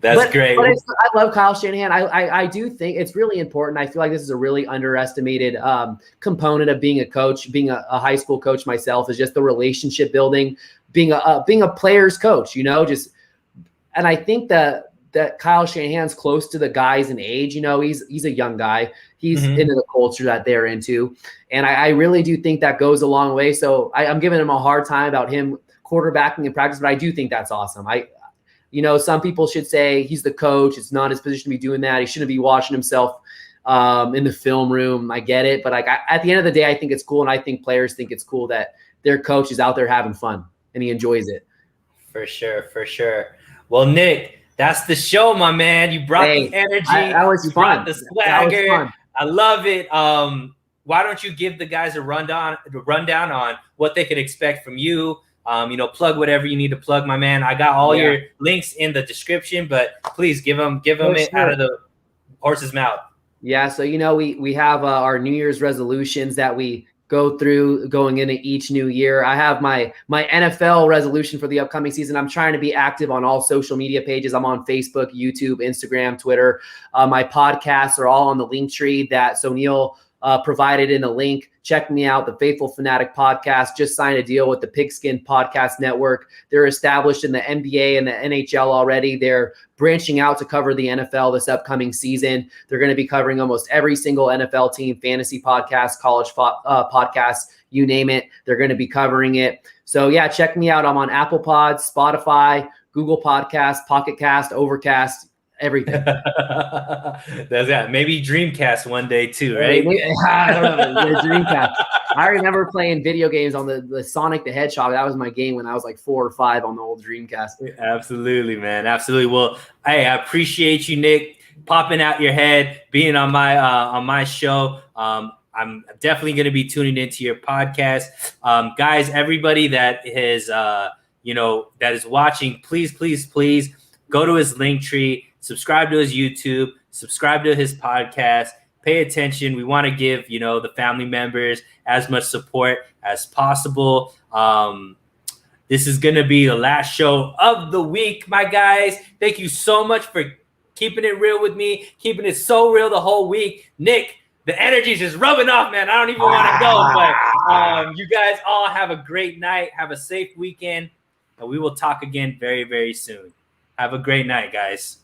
That's great.
But I love Kyle Shanahan. I do think it's really important. I feel like this is a really underestimated component of being a coach, being a high school coach myself, is just the relationship building, being a player's coach, and I think that Kyle Shanahan's close to the guys in age. He's a young guy. He's into the culture that they're into. And I really do think that goes a long way. So I'm giving him a hard time about him quarterbacking in practice, but I do think that's awesome. Some people should say he's the coach. It's not his position to be doing that. He shouldn't be watching himself in the film room. I get it. But at the end of the day, I think it's cool. And I think players think it's cool that their coach is out there having fun and he enjoys it.
For sure. Well, Nick, that's the show, my man. You brought the energy.
That was fun.
The swagger. I love it. Why don't you give the guys a rundown on what they could expect from you? Plug whatever you need to plug, my man. I got all your links in the description, but please give them it out of the horse's mouth.
Yeah. So, we have our New Year's resolutions that we go through going into each new year. I have my NFL resolution for the upcoming season. I'm trying to be active on all social media pages. I'm on Facebook, YouTube, Instagram, Twitter. My podcasts are all on the link tree that Sonil provided in a link. Check me out, the Faithful Fanatic Podcast. Just signed a deal with the Pigskin Podcast Network. They're established in the NBA and the NHL already. They're branching out to cover the NFL this upcoming season. They're going to be covering almost every single NFL team, fantasy podcast, college podcast, you name it. They're going to be covering it. So, check me out. I'm on Apple Pods, Spotify, Google Podcasts, Pocket Cast, Overcast, everything.
That's Maybe Dreamcast one day too, right?
I don't know. Dreamcast. I remember playing video games on the Sonic the Hedgehog. That was my game when I was like 4 or 5 on the old Dreamcast.
Absolutely, man. Absolutely. Well, hey, I appreciate you, Nick, popping out your head, being on my show. I'm definitely going to be tuning into your podcast. Guys, everybody that is that is watching, please go to his link tree, subscribe to his YouTube, subscribe to his podcast, pay attention. We want to give, the family members as much support as possible. This is going to be the last show of the week, my guys. Thank you so much for keeping it real with me, keeping it so real the whole week. Nick, the energy is just rubbing off, man. I don't even want to go, but you guys all have a great night. Have a safe weekend, and we will talk again very, very soon. Have a great night, guys.